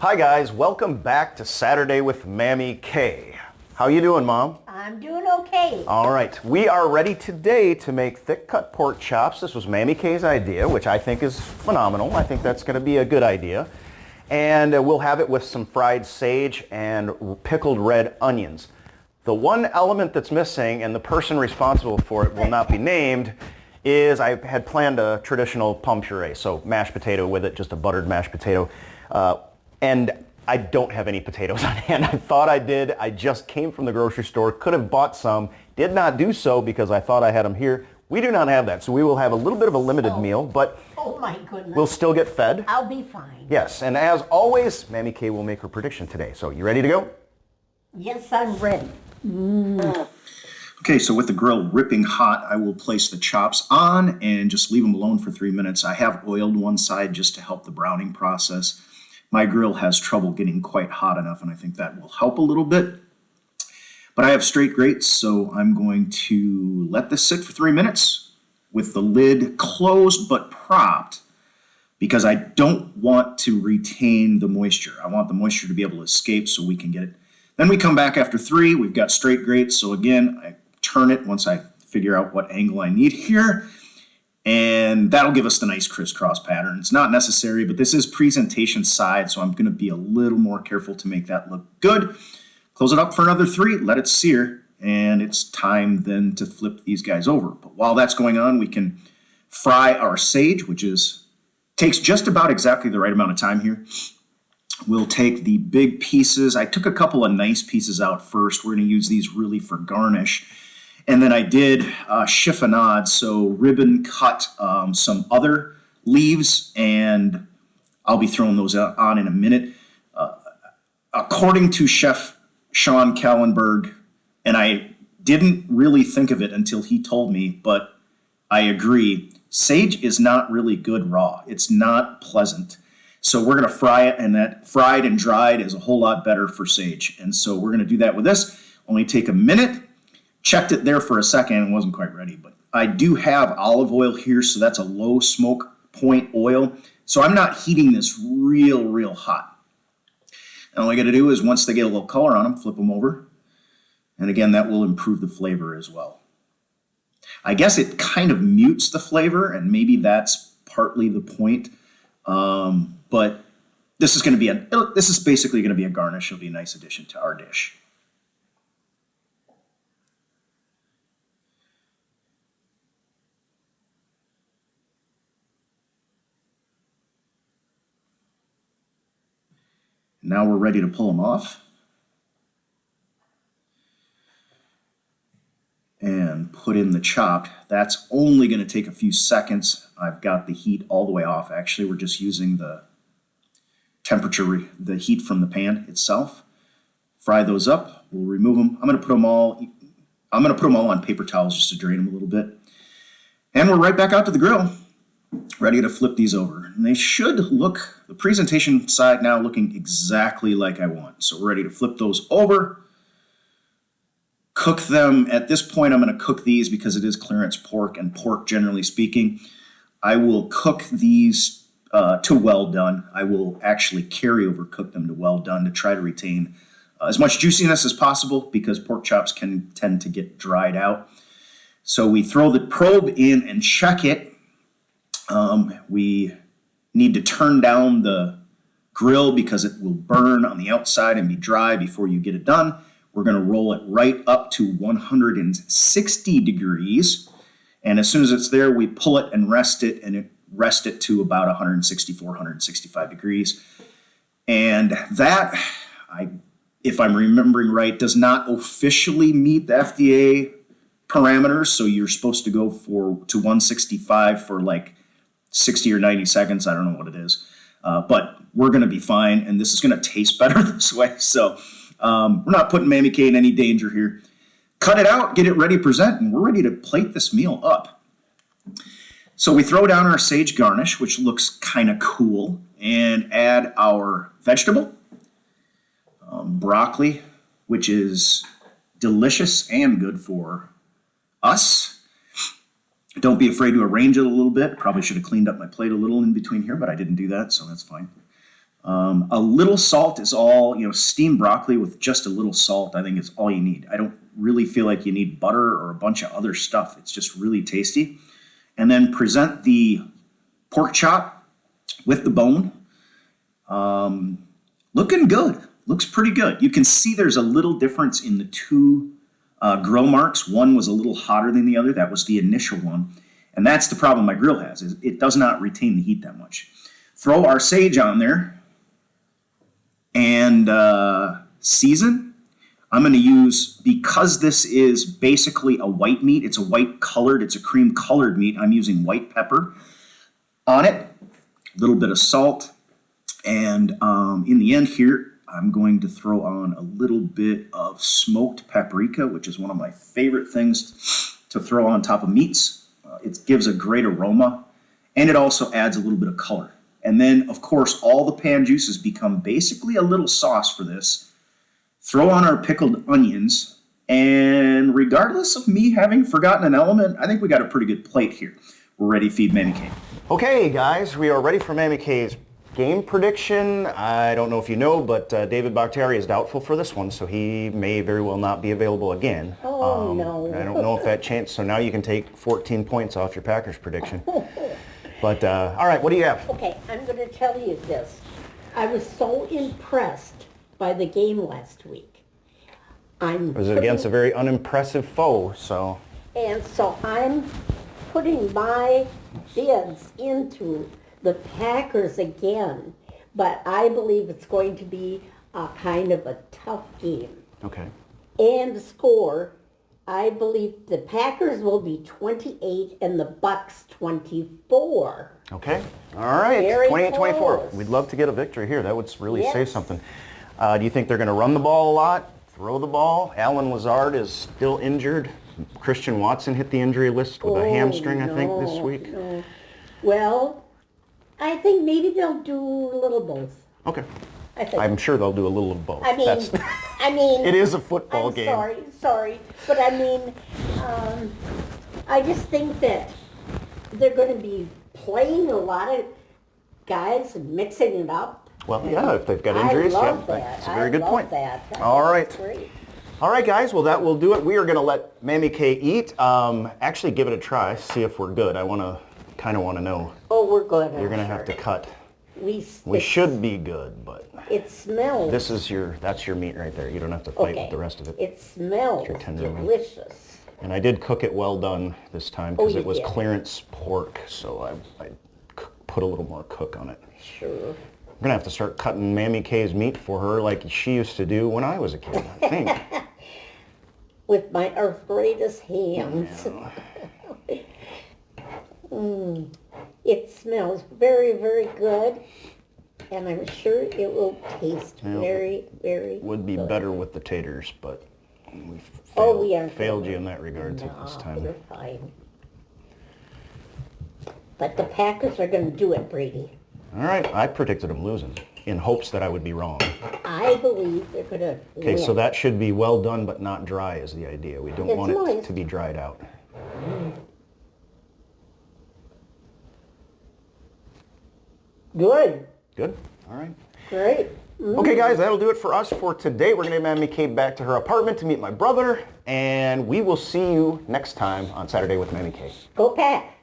Hi guys, welcome back to Saturday with Mammie K. How you doing, Mom? I'm doing okay. All right, we are ready today to make thick cut pork chops. This was Mammie K's idea, which I think is phenomenal. I think that's going to be a good idea. And we'll have it with some fried sage and pickled red onions. The one element that's missing, and the person responsible for it will not be named, is I had planned a traditional plum puree, so mashed potato with it, just a buttered mashed potato. And I don't have any potatoes on hand. I thought I did. I just came from the grocery store, could have bought some, did not do so because I thought I had them here. We do not have that, so we will have a little bit of a limited meal, but Oh my goodness. we'll still get fed. I'll be fine. Yes, and as always, Mammie K will make her prediction today. So you ready to go? Yes, I'm ready. Okay, so with the grill ripping hot, I will place the chops on and just leave them alone for 3 minutes. I have oiled one side just to help the browning process. My grill has trouble getting quite hot enough, and I think that will help a little bit. But I have straight grates, so I'm going to let this sit for 3 minutes with the lid closed but propped because I don't want to retain the moisture. I want the moisture to be able to escape so we can get it. Then we come back after 3. We've got straight grates, so again, I turn it once I figure out what angle I need here. And that'll give us the nice crisscross pattern. It's not necessary, but this is presentation side, so I'm going to be a little more careful to make that look good. Close it up for another 3, let it sear, and it's time then to flip these guys over. But while that's going on, we can fry our sage, which takes just about exactly the right amount of time here. We'll take the big pieces. I took a couple of nice pieces out first. We're going to use these really for garnish. And then I did chiffonade, so ribbon cut some other leaves, and I'll be throwing those on in a minute. According to Chef Sean Kallenberg, and I didn't really think of it until he told me, but I agree, sage is not really good raw. It's not pleasant. So we're going to fry it, and that fried and dried is a whole lot better for sage. And so we're going to do that with this. Only take a minute. Checked it there for a second and wasn't quite ready, but I do have olive oil here, so that's a low smoke point oil. So I'm not heating this real hot. And all I got to do is once they get a little color on them, flip them over. And again, that will improve the flavor as well. I guess it kind of mutes the flavor, and maybe that's partly the point. But this is basically going to be a garnish. It'll be a nice addition to our dish. Now we're ready to pull them off. And put in the chopped. That's only going to take a few seconds. I've got the heat all the way off. Actually, we're just using the temperature, the heat from the pan itself. Fry those up. We'll remove them. I'm going to put them all on paper towels just to drain them a little bit. And we're right back out to the grill, ready to flip these over. And they should look, the presentation side now looking exactly like I want. So we're ready to flip those over. Cook them. At this point, I'm going to cook these because it is clearance pork, and pork, generally speaking, I will cook these to well done. I will actually carry over cook them to well done to try to retain as much juiciness as possible because pork chops can tend to get dried out. So we throw the probe in and check it. We need to turn down the grill because it will burn on the outside and be dry before you get it done. We're going to roll it right up to 160 degrees. And as soon as it's there, we pull it and rest it to about 164, 165 degrees. And that, if I'm remembering right, does not officially meet the FDA parameters. So you're supposed to go to 165 for like 60 or 90 seconds. I don't know what it is. But we're going to be fine, and this is going to taste better this way. So we're not putting Mammie K in any danger here. Cut it out, get it ready to present, and we're ready to plate this meal up. So we throw down our sage garnish, which looks kind of cool, and add our vegetable, broccoli, which is delicious and good for us. Don't be afraid to arrange it a little bit. Probably should have cleaned up my plate a little in between here, but I didn't do that, so that's fine. A little salt is all, steamed broccoli with just a little salt, I think is all you need. I don't really feel like you need butter or a bunch of other stuff. It's just really tasty. And then present the pork chop with the bone. Looking good. Looks pretty good. You can see there's a little difference in the two grill marks. One was a little hotter than the other. That was the initial one. And that's the problem my grill has, is it does not retain the heat that much. Throw our sage on there and season. I'm going to use, because this is basically a white meat, it's a cream colored meat, I'm using white pepper on it, a little bit of salt, and in the end here, I'm going to throw on a little bit of smoked paprika, which is one of my favorite things to throw on top of meats. It gives a great aroma, and it also adds a little bit of color. And then, of course, all the pan juices become basically a little sauce for this. Throw on our pickled onions, and regardless of me having forgotten an element, I think we got a pretty good plate here. We're ready to feed Mammie K. Okay, guys, we are ready for Mammie K's game prediction. I don't know if you know, but David Bakhtiari is doubtful for this one, so he may very well not be available again. Oh, no. I don't know if that changed, so now you can take 14 points off your Packers prediction. But, all right, what do you have? Okay, I'm going to tell you this. I was so impressed by the game last week. It was against a very unimpressive foe, so... And so I'm putting my bids into the Packers again, but I believe it's going to be a kind of a tough game. Okay. And the score, I believe the Packers will be 28 and the Bucks 24. Okay. All right. Very 28-24. close. We'd love to get a victory here. That would really say Yes. something. Do you think they're going to run the ball a lot, throw the ball? Alan Lazard is still injured. Christian Watson hit the injury list with a hamstring, I think, this week. No. Well, I think maybe they'll do a little both. Okay. I think. I'm sure they'll do a little of both. I mean, It is a football I'm game. sorry, but I mean, I just think that they're going to be playing a lot of guys and mixing it up. Well, yeah, if they've got injuries, I love yeah, that. that's a very good point. That. All right. That's great. All right, guys, well, that will do it. We are going to let Mammie K eat. Actually, give it a try, see if we're good. I kind of want to know. Oh, we're good. You're going to have to cut. We We should be good, but It smells. that's your meat right there. You don't have to fight with the rest of it. It smells Your tenderloin. delicious. And I did cook it well done this time Oh, because you it was did. clearance pork, so I put a little more cook on it. Sure. I'm going to have to start cutting Mammie K's meat for her like she used to do when I was a kid, I think. With my arthritis hands. It smells very, very good. And I'm sure it will taste very, very Would be good. better with the taters, but we failed you in that regard too this No, time. you're fine. But the Packers are going to do it, Brady. All right, I predicted them losing in hopes that I would be wrong. I believe they're going to Okay, so that should be well done but not dry is the idea. We don't It's want it moist. to be dried out. Good. Good? All right. Great. Okay, guys, that'll do it for us for today. We're going to get Mammie K back to her apartment to meet my brother, and we will see you next time on Saturday with Mammie K. Go Pack.